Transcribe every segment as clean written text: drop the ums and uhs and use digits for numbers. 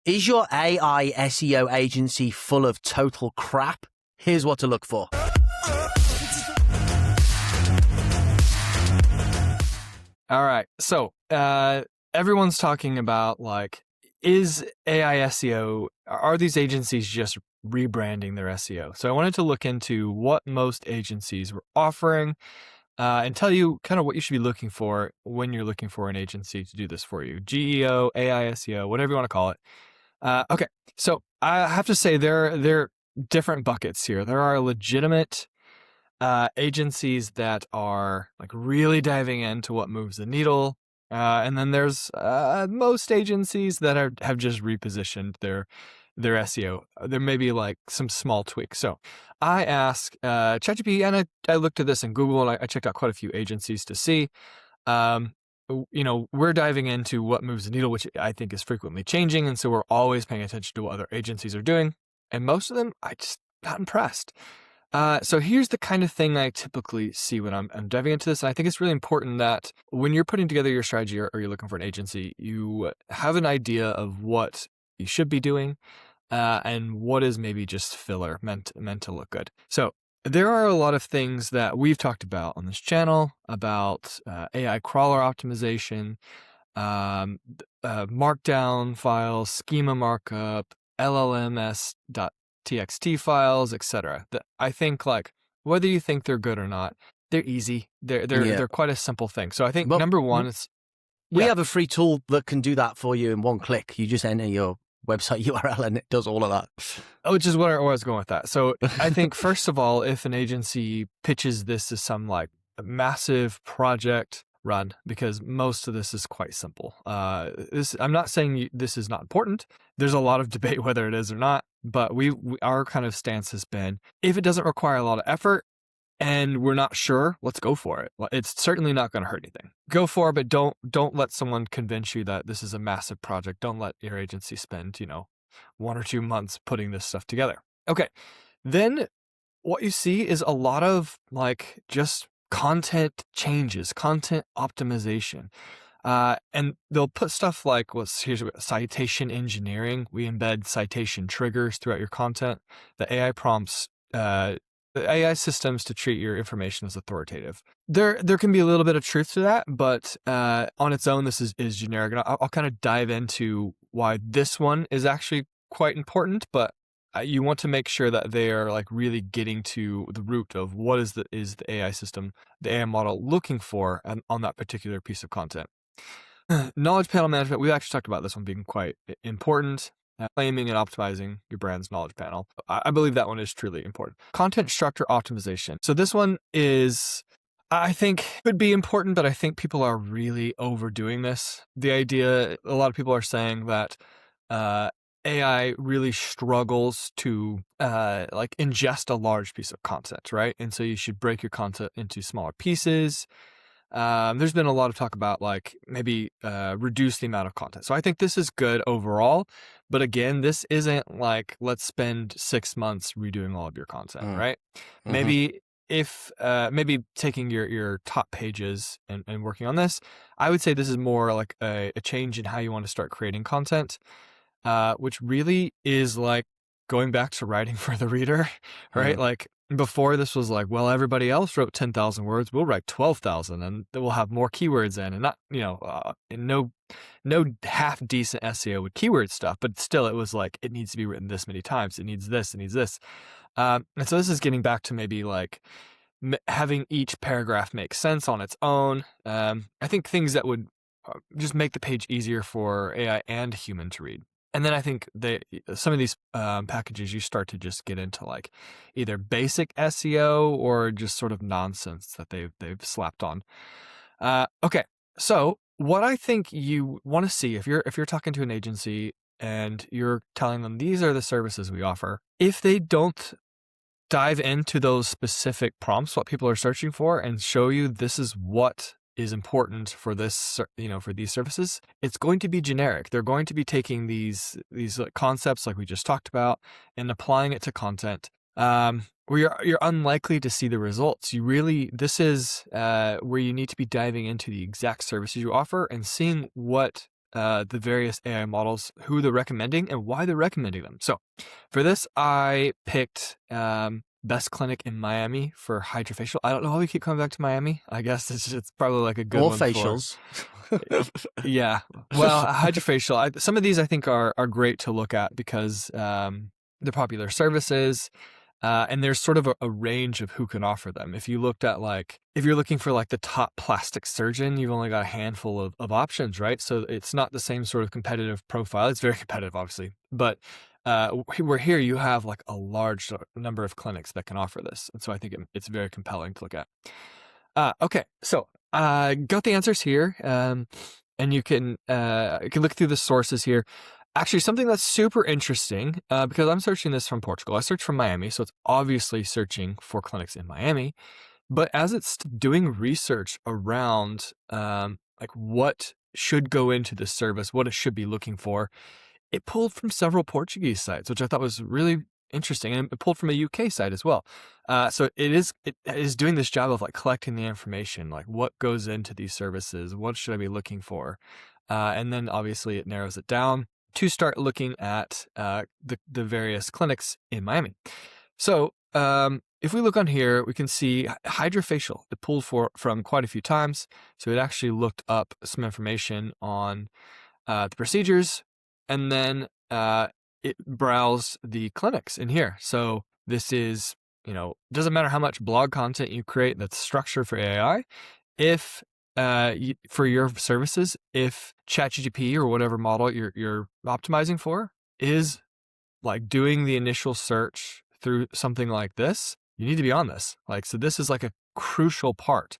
Is your AI SEO agency full of total crap? Here's what to look for. All right. So everyone's talking about, like, is AI SEO, are these agencies just rebranding their SEO? So I wanted to look into what most agencies were offering and tell you kind of what you should be looking for when you're looking for an agency to do this for you. GEO, AI SEO, whatever you want to call it. Okay. So I have to say there are different buckets here. There are legitimate agencies that are like really diving into what moves the needle. And then there's most agencies that have just repositioned their SEO. There may be like some small tweaks. So I asked ChatGPT, and I looked at this in Google, and I checked out quite a few agencies to see. We're diving into what moves the needle, which I think is frequently changing. And so we're always paying attention to what other agencies are doing. And most of them, I just not impressed. So here's the kind of thing I typically see when I'm diving into this. And I think it's really important that when you're putting together your strategy or you're looking for an agency, you have an idea of what you should be doing and what is maybe just filler meant to look good. So there are a lot of things that we've talked about on this channel about AI crawler optimization, markdown files, schema markup, LLMS.txt files, etc. I think, like, whether you think they're good or not, they're easy. They're quite a simple thing. So I think number one is we have a free tool that can do that for you in one click. You just enter your website URL and it does all of that. Which is where I was going with that. So I think, first of all, if an agency pitches this as some like massive project, run, because most of this is quite simple. I'm not saying this is not important. There's a lot of debate whether it is or not, but our kind of stance has been, if it doesn't require a lot of effort and we're not sure, let's go for it. It's certainly not going to hurt anything. Go for it, but don't let someone convince you that this is a massive project. Don't let your agency spend, 1 or 2 months putting this stuff together. Okay. Then what you see is a lot of like just content changes, content optimization. And they'll put stuff like, here's citation engineering. We embed citation triggers throughout your content. The AI prompts, the AI systems to treat your information as authoritative. There can be a little bit of truth to that, but on its own, this is generic. And I'll kind of dive into why this one is actually quite important, but you want to make sure that they are like really getting to the root of what is the AI system, the AI model looking for on that particular piece of content. Knowledge panel management, we've actually talked about this one being quite important. Claiming and optimizing your brand's knowledge panel. I believe that one is truly important. Content structure optimization. So this one is, I think, could be important, but I think people are really overdoing this. The idea, a lot of people are saying that AI really struggles to like ingest a large piece of content, right? And so you should break your content into smaller pieces. There's been a lot of talk about like maybe reduce the amount of content. So I think this is good overall. But again, this isn't like, let's spend 6 months redoing all of your content, right? Mm-hmm. Maybe if maybe taking your top pages and working on this, I would say this is more like a change in how you want to start creating content, which really is like going back to writing for the reader, right? Mm-hmm. Like, before, this was like, well, everybody else wrote 10,000 words. We'll write 12,000 and we'll have more keywords in, and not, no half decent SEO with keyword stuff, but still it was like, it needs to be written this many times. It needs this, it needs this. And so this is getting back to maybe like having each paragraph make sense on its own. I think things that would just make the page easier for AI and human to read. And then I think some of these packages, you start to just get into like either basic SEO or just sort of nonsense that they've slapped on. Okay, so what I think you want to see if you're talking to an agency and you're telling them these are the services we offer, if they don't dive into those specific prompts, what people are searching for, and show you this is what is important for this, for these services, it's going to be generic. They're going to be taking these concepts like we just talked about and applying it to content. Where you're unlikely to see the results. This is where you need to be diving into the exact services you offer and seeing what the various AI models, who they're recommending and why they're recommending them. So for this, I picked best clinic in Miami for Hydrafacial. I don't know why we keep coming back to Miami. I guess it's probably like a good Or one facials. yeah. Well, Hydrafacial, some of these I think are great to look at because they're popular services. And there's sort of a range of who can offer them. If you looked at if you're looking for the top plastic surgeon, you've only got a handful of options, right? So it's not the same sort of competitive profile. It's very competitive, obviously. But where here you have a large number of clinics that can offer this. And so I think it's very compelling to look at. Okay, so got the answers here. And you can look through the sources here. Actually, something that's super interesting, because I'm searching this from Portugal. I searched from Miami, so it's obviously searching for clinics in Miami. But as it's doing research around what should go into this service, what it should be looking for, it pulled from several Portuguese sites, which I thought was really interesting, and it pulled from a UK site as well. So it is doing this job of collecting the information, what goes into these services, what should I be looking for, and then obviously it narrows it down to start looking at the various clinics in Miami. So if we look on here, we can see Hydrafacial. It pulled from quite a few times. So it actually looked up some information on the procedures, and then it browsed the clinics in here. So this is, doesn't matter how much blog content you create that's structured for AI. If for your services, if ChatGPT or whatever model you're optimizing for is doing the initial search through something like this, you need to be on this. So this is a crucial part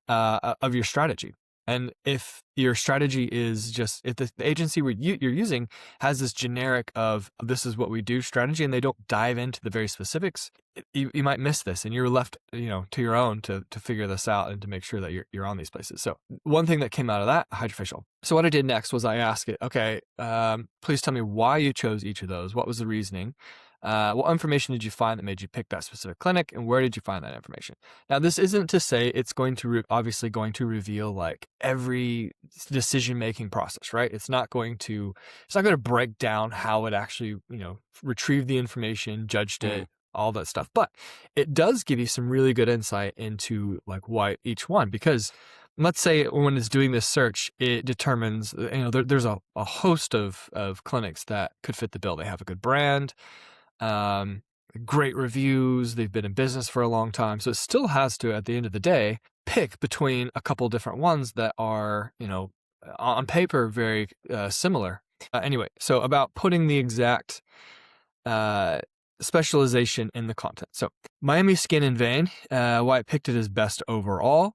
of your strategy. And if your strategy is just, if the agency you're using has this generic of this is what we do strategy, and they don't dive into the very specifics, you might miss this, and you're left, to your own to figure this out and to make sure that you're on these places. So one thing that came out of that, Hydrafacial. So what I did next was I asked it, okay, please tell me why you chose each of those. What was the reasoning? What information did you find that made you pick that specific clinic, and where did you find that information? Now, this isn't to say it's going to obviously going to reveal every decision-making process, right? It's not going to break down how it actually, retrieved the information, judged it, all that stuff. But it does give you some really good insight into why each one, because let's say when it's doing this search, it determines, there's a host of clinics that could fit the bill. They have a good brand, great reviews, they've been in business for a long time. So it still has to, at the end of the day, pick between a couple different ones that are, on paper, very similar. Anyway, so about putting the exact specialization in the content. So Miami Skin and Vein, why I picked it as best overall,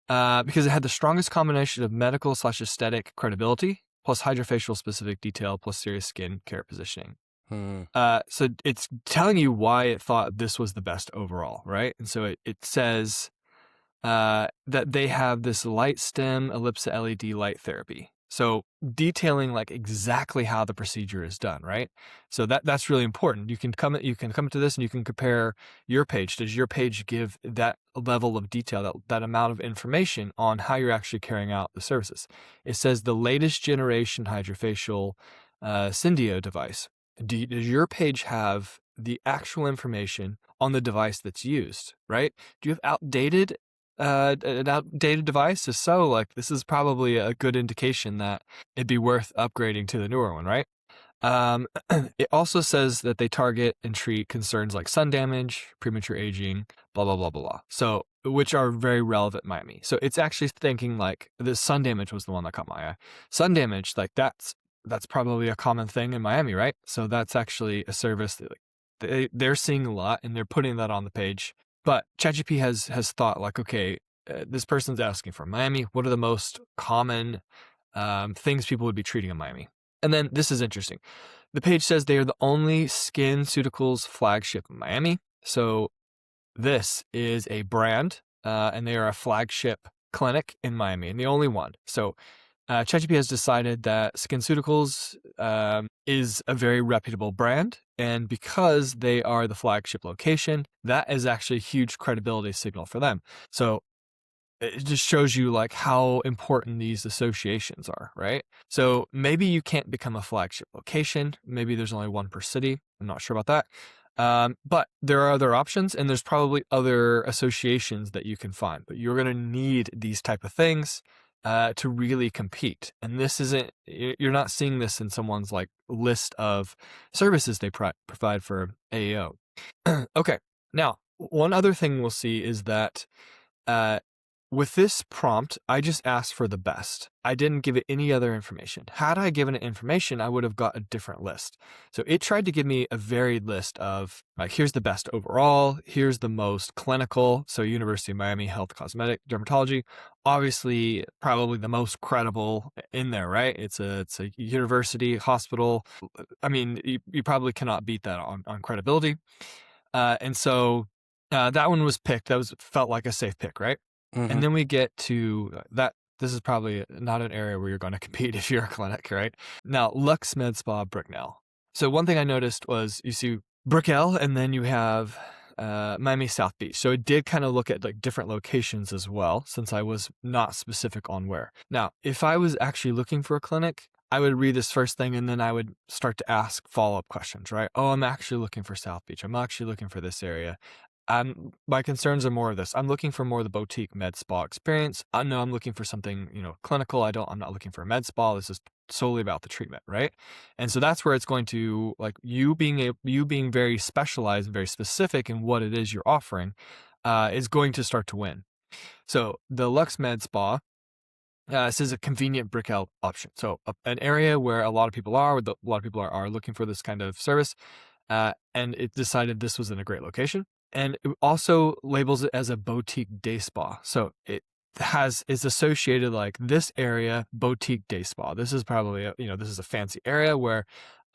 because it had the strongest combination of medical/aesthetic credibility, plus Hydrafacial specific detail, plus serious skin care positioning. So it's telling you why it thought this was the best overall, right? And so it says that they have this light stem ellipsa LED light therapy. So detailing exactly how the procedure is done, right? So that's really important. You can come to this and you can compare your page. Does your page give that level of detail, that amount of information on how you're actually carrying out the services? It says the latest generation Hydrafacial Syndio device. Does your page have the actual information on the device that's used, right? Do you have an outdated device? If so, this is probably a good indication that it'd be worth upgrading to the newer one, right? It also says that they target and treat concerns like sun damage, premature aging, blah, blah, blah, blah, blah. So, which are very relevant in Miami. So it's actually thinking the sun damage was the one that caught my eye. Sun damage, that's probably a common thing in Miami, right? So that's actually a service that they're seeing a lot, and they're putting that on the page. But ChatGPT has thought okay, this person's asking for Miami. What are the most common things people would be treating in Miami? And then this is interesting. The page says they are the only SkinCeuticals flagship in Miami. So this is a brand, and they are a flagship clinic in Miami, and the only one. So ChatGPT has decided that SkinCeuticals is a very reputable brand, and because they are the flagship location, that is actually a huge credibility signal for them. So it just shows you like how important these associations are, right? So maybe you can't become a flagship location. Maybe there's only one per city. I'm not sure about that. But there are other options, and there's probably other associations that you can find. But you're going to need these type of things to really compete. And this isn't, you're not seeing this in someone's like list of services they provide for AEO. Okay. Now, one other thing we'll see is that uh, with this prompt, I just asked for the best. I didn't give it any other information. Had I given it information, I would have got a different list. So it tried to give me a varied list of like, here's the best overall, here's the most clinical. So University of Miami Health Cosmetic Dermatology, obviously probably the most credible in there, right? It's a university hospital. I mean, you probably cannot beat that on credibility. And so that one was picked. That felt like a safe pick, right? And then we get to that. This is probably not an area where you're going to compete if you're a clinic, right? Now, Lux Med Spa Brickell. So one thing I noticed was you see Brickell, and then you have Miami South Beach. So it did kind of look at like different locations as well, since I was not specific on where. Now, if I was actually looking for a clinic, I would read this first thing and then I would start to ask follow-up questions, right? Oh, I'm actually looking for South Beach. I'm actually looking for this area. My concerns are more of this. I'm looking for more of the boutique med spa experience. I know I'm looking for something, clinical. I'm not looking for a med spa. This is solely about the treatment, right? And so that's where it's going to like you being very specialized and very specific in what it is you're offering, is going to start to win. So the Lux Med Spa, this is a convenient Brickell option. So an area where a lot of people are looking for this kind of service, and it decided this was in a great location. And it also labels it as a boutique day spa. So is associated like this area, boutique day spa. This is probably this is a fancy area where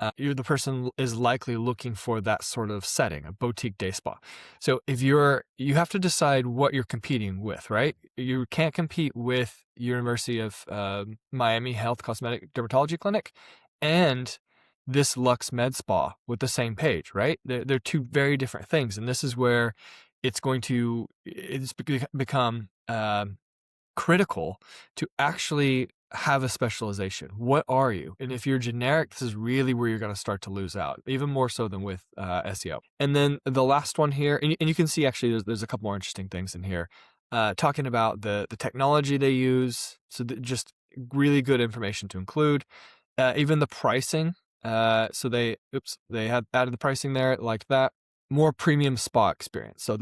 the person is likely looking for that sort of setting, a boutique day spa. So you have to decide what you're competing with, right? You can't compete with University of Miami Health Cosmetic Dermatology Clinic and this Lux Med Spa with the same page, right? They're two very different things. And this is where it's become critical to actually have a specialization. What are you? And if you're generic, this is really where you're going to start to lose out, even more so than with SEO. And then the last one here, and you can see actually there's a couple more interesting things in here, talking about the technology they use. So just really good information to include, even the pricing. So they had added the pricing there like that. More premium spa experience. So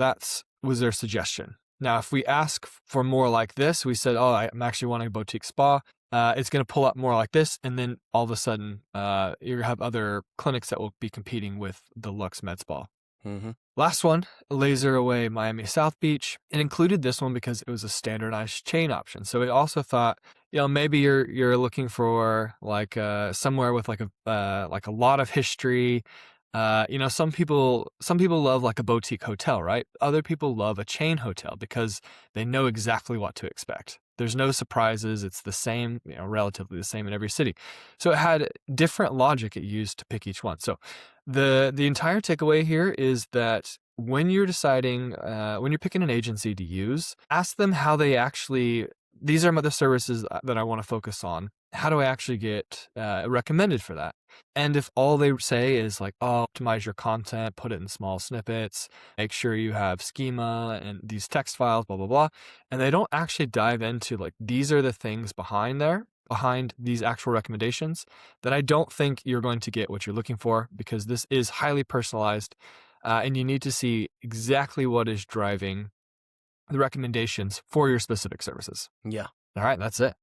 was their suggestion. Now, if we ask for more like this, we said, oh, I'm actually wanting a boutique spa. It's going to pull up more like this. And then all of a sudden, you're going to have other clinics that will be competing with the Lux Med Spa. Mm-hmm. Last one, Laser Away Miami South Beach. It included this one because it was a standardized chain option. So it also thought, maybe you're looking for like somewhere with like a lot of history. Some people love like a boutique hotel, right? Other people love a chain hotel because they know exactly what to expect. There's no surprises. It's the same, relatively the same in every city. So it had different logic it used to pick each one. So the entire takeaway here is that when you're deciding, when you're picking an agency to use, ask them how they actually, these are the services that I want to focus on. How do I actually get recommended for that? And if all they say is like, oh, optimize your content, put it in small snippets, make sure you have schema and these text files, blah, blah, blah. And they don't actually dive into like, these are the things behind these actual recommendations, then I don't think you're going to get what you're looking for, because this is highly personalized and you need to see exactly what is driving the recommendations for your specific services. Yeah. All right, that's it.